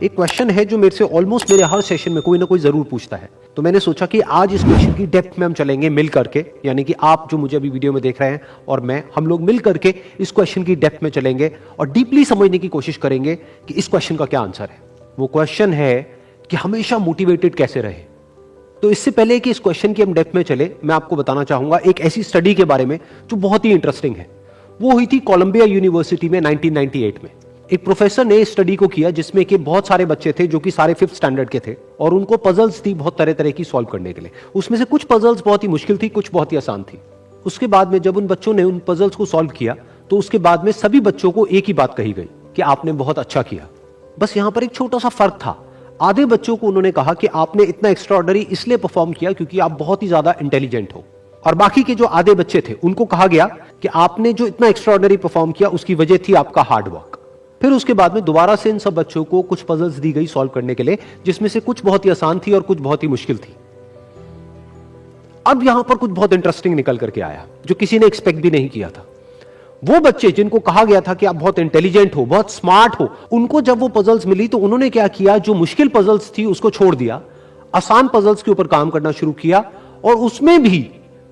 एक क्वेश्चन है जो मेरे से ऑलमोस्ट मेरे हर सेशन में कोई ना कोई जरूर पूछता है, तो मैंने सोचा कि आज इस क्वेश्चन की डेप्थ में हम चलेंगे मिल करके, यानी कि आप जो मुझे अभी वीडियो में देख रहे हैं और मैं, हम लोग मिल करके इस क्वेश्चन की डेप्थ में चलेंगे और डीपली समझने की कोशिश करेंगे कि इस क्वेश्चन का क्या आंसर है। वो क्वेश्चन है कि हमेशा मोटिवेटेड कैसे रहे। तो इससे पहले कि इस क्वेश्चन की हम डेप्थ में चले, मैं आपको बताना चाहूंगा एक ऐसी स्टडी के बारे में जो बहुत ही इंटरेस्टिंग है। वो हुई थी कोलंबिया यूनिवर्सिटी में 1998 में। एक प्रोफेसर ने स्टडी को किया जिसमें कि बहुत सारे बच्चे थे जो कि सारे 5th स्टैंडर्ड के थे और उनको पजल्स थी बहुत तरह तरह की सॉल्व करने के लिए। उसमें से कुछ पजल्स बहुत ही मुश्किल थी, कुछ बहुत ही आसान थी। उसके बाद में जब उन बच्चों ने उन पजल्स को सॉल्व किया तो उसके बाद में सभी बच्चों को एक ही बात कही गई कि आपने बहुत अच्छा किया। बस यहां पर एक छोटा सा फर्क था। आधे बच्चों को उन्होंने कहा कि आपने इतना एक्स्ट्राऑर्डिनरी इसलिए परफॉर्म किया क्योंकि आप बहुत ही ज्यादा इंटेलिजेंट हो, और बाकी के जो आधे बच्चे थे उनको कहा गया कि आपने जो इतना एक्स्ट्राऑर्डिनरी परफॉर्म किया उसकी वजह थी आपका हार्ड वर्क। फिर उसके बाद में दोबारा से इन सब बच्चों को कुछ पजल्स दी गई सॉल्व करने के लिए, जिसमें से कुछ बहुत ही आसान थी और कुछ बहुत ही मुश्किल थी। अब यहां पर कुछ बहुत इंटरेस्टिंग निकल करके आया जो किसी ने एक्सपेक्ट भी नहीं किया था। वो बच्चे जिनको कहा गया था कि आप बहुत इंटेलिजेंट हो, बहुत स्मार्ट हो, उनको जब वो पजल्स मिली तो उन्होंने क्या किया, जो मुश्किल पजल्स थी उसको छोड़ दिया, आसान पजल्स के ऊपर काम करना शुरू किया, और उसमें भी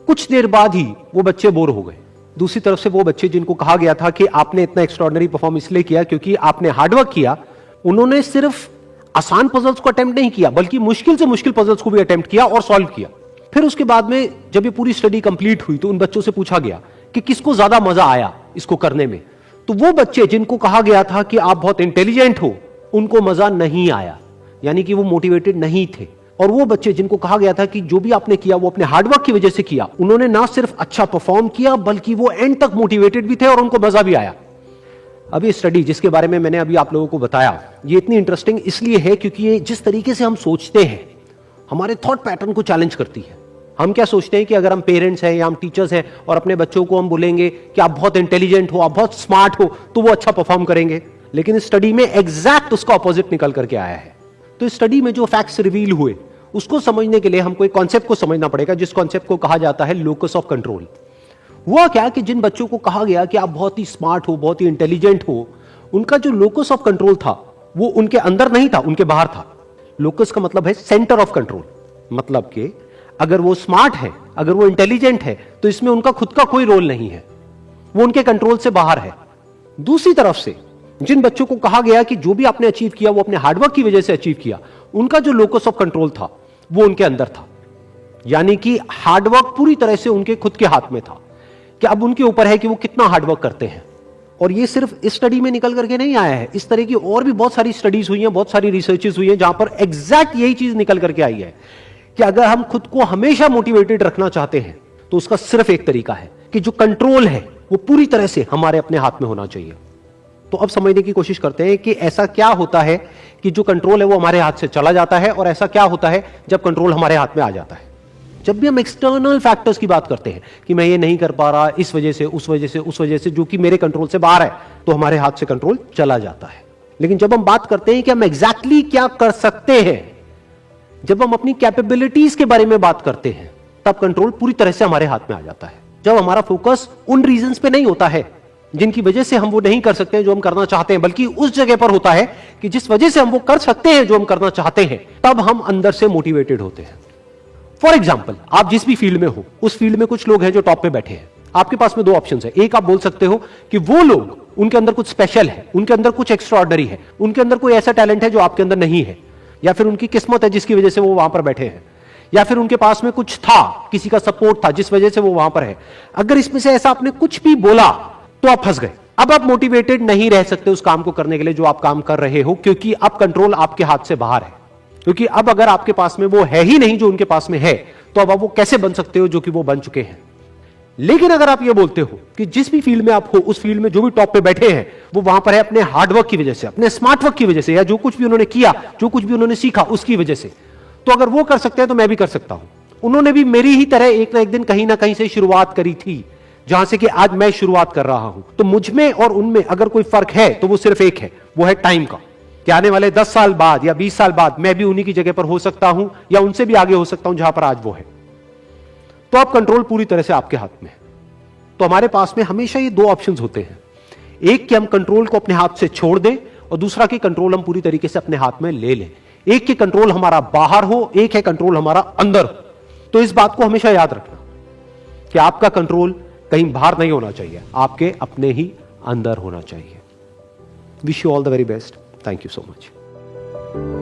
कुछ देर बाद ही वो बच्चे बोर हो गए। दूसरी तरफ से वो बच्चे जिनको कहा गया था कि आपने इतना एक्स्ट्राऑर्डिनरी परफॉर्म इसलिए किया क्योंकि आपने हार्डवर्क किया, उन्होंने सिर्फ आसान पजल्स को अटेम्प्ट नहीं किया बल्कि मुश्किल से मुश्किल पजल्स को भी अटेम्प्ट किया और सॉल्व किया। फिर उसके बाद में जब ये पूरी स्टडी कंप्लीट हुई तो उन बच्चों से पूछा गया कि किसको ज्यादा मजा आया इसको करने में। तो वो बच्चे जिनको कहा गया था कि आप बहुत इंटेलिजेंट हो, उनको मजा नहीं आया, यानी कि वो मोटिवेटेड नहीं थे। और वो बच्चे जिनको कहा गया था कि जो भी आपने किया वो अपने हार्डवर्क की वजह से किया, उन्होंने ना सिर्फ अच्छा परफॉर्म किया बल्कि वो एंड तक मोटिवेटेड भी थे और उनको मजा भी आया। अब ये स्टडी जिसके बारे में मैंने अभी आप लोगों को बताया, ये इतनी इंटरेस्टिंग इसलिए है क्योंकि ये जिस तरीके से हम सोचते हैं, हमारे थॉट पैटर्न को चैलेंज करती है। हम क्या सोचते हैं कि अगर हम पेरेंट्स हैं या हम टीचर्स हैं और अपने बच्चों को हम बोलेंगे कि आप बहुत इंटेलिजेंट हो, आप बहुत स्मार्ट हो, तो वो अच्छा परफॉर्म करेंगे। लेकिन इस स्टडी में एग्जैक्ट उसका ऑपोजिट निकल करके आया है। तो इस स्टडी में जो फैक्ट्स रिवील हुए उसको समझने के लिए हमको एक कॉन्सेप्ट को समझना पड़ेगा, जिस कॉन्सेप्ट को कहा जाता है लोकस ऑफ कंट्रोल। हुआ क्या कि जिन बच्चों को कहा गया कि आप बहुत ही स्मार्ट हो, बहुत ही इंटेलिजेंट हो, उनका जो लोकस ऑफ कंट्रोल था वो उनके अंदर नहीं था, उनके बाहर था। लोकस का मतलब है सेंटर ऑफ कंट्रोल, मतलब कि अगर वो स्मार्ट है, अगर वो इंटेलिजेंट है, तो इसमें उनका खुद का कोई रोल नहीं है, वो उनके कंट्रोल से बाहर है। दूसरी तरफ से जिन बच्चों को कहा गया कि जो भी आपने अचीव किया वो अपने हार्डवर्क की वजह से अचीव किया, उनका जो लोकस ऑफ कंट्रोल था वो उनके अंदर था, यानी कि हार्डवर्क पूरी तरह से उनके खुद के हाथ में था कि अब उनके ऊपर है कि वो कितना हार्डवर्क करते हैं। और ये सिर्फ इस स्टडी में निकल करके नहीं आया है, इस तरह की और भी बहुत सारी स्टडीज हुई हैं, बहुत सारी रिसर्चेस हुई हैं जहां पर एग्जैक्ट यही चीज निकल करके आई है कि अगर हम खुद को हमेशा मोटिवेटेड रखना चाहते हैं तो उसका सिर्फ एक तरीका है कि जो कंट्रोल है वो पूरी तरह से हमारे अपने हाथ में होना चाहिए। तो अब समझने की कोशिश करते हैं कि ऐसा क्या होता है कि जो कंट्रोल है वो हमारे हाथ से चला जाता है, और ऐसा क्या होता है जब कंट्रोल हमारे हाथ में आ जाता है। जब भी हम एक्सटर्नल फैक्टर्स की बात करते हैं कि मैं ये नहीं कर पा रहा इस वजह से, उस वजह से, उस वजह से, जो कि मेरे कंट्रोल से बाहर है, तो हमारे हाथ से कंट्रोल चला जाता है। लेकिन जब हम बात करते हैं कि हम एग्जैक्टली क्या कर सकते हैं, जब हम अपनी कैपेबिलिटीज के बारे में बात करते हैं, तब कंट्रोल पूरी तरह से हमारे हाथ में आ जाता है। जब हमारा फोकस उन रीजंस पे नहीं होता है जिनकी वजह से हम वो नहीं कर सकते जो हम करना चाहते हैं, बल्कि उस जगह पर होता है कि जिस वजह से हम वो कर सकते हैं जो हम करना चाहते हैं, तब हम अंदर से मोटिवेटेड होते हैं। फॉर एग्जाम्पल, आप जिस भी फील्ड में हो, उस फील्ड में कुछ लोग हैं जो टॉप पे बैठे हैं। आपके पास में दो ऑप्शन है। एक, आप बोल सकते हो कि वो लोग, उनके अंदर कुछ स्पेशल है, उनके अंदर कुछ एक्स्ट्राऑर्डिनरी है, उनके अंदर कोई ऐसा टैलेंट है जो आपके अंदर नहीं है, या फिर उनकी किस्मत है जिसकी वजह से वो वहां पर बैठे हैं, या फिर उनके पास में कुछ था, किसी का सपोर्ट था जिस वजह से वो वहां पर है। अगर इसमें से ऐसा आपने कुछ भी बोला तो आप फंस गए। अब आप मोटिवेटेड नहीं रह सकते उस काम को करने के लिए जो आप काम कर रहे हो, क्योंकि अब कंट्रोल आपके हाथ से बाहर है। क्योंकि अब अगर आपके पास में वो है ही नहीं जो उनके पास में है, तो अब आप वो कैसे बन सकते हो जो कि वो बन चुके हैं। लेकिन अगर आप ये बोलते हो कि जिस भी फील्ड में आप हो, उस फील्ड में जो भी टॉप पे बैठे हैं वो वहां पर है अपने हार्डवर्क की वजह से, अपने स्मार्ट वर्क की वजह से, या जो कुछ भी उन्होंने किया, जो कुछ भी उन्होंने सीखा उसकी वजह से, तो अगर वो कर सकते हैं तो मैं भी कर सकता हूं। उन्होंने भी मेरी ही तरह एक ना एक दिन कहीं ना कहीं से शुरुआत करी थी, जहां से कि आज मैं शुरुआत कर रहा हूं। तो मुझ में और उनमें अगर कोई फर्क है तो वो सिर्फ एक है, वो है टाइम का, कि आने वाले 10 साल बाद या 20 साल बाद मैं भी उन्हीं की जगह पर हो सकता हूं या उनसे भी आगे हो सकता हूं जहां पर आज वो है। तो अब कंट्रोल पूरी तरह से आपके हाथ में है। तो हमारे पास में हमेशा ये दो ऑप्शंस होते हैं, एक कि हम कंट्रोल को अपने हाथ से छोड़ दें और दूसरा कि कंट्रोल हम पूरी तरीके से अपने हाथ में ले लें। एक की कंट्रोल हमारा बाहर हो, एक है कंट्रोल हमारा अंदर हो। तो इस बात को हमेशा याद रखना कि आपका कंट्रोल कहीं बाहर नहीं होना चाहिए, आपके अपने ही अंदर होना चाहिए। Wish you all the very best. Thank you so much.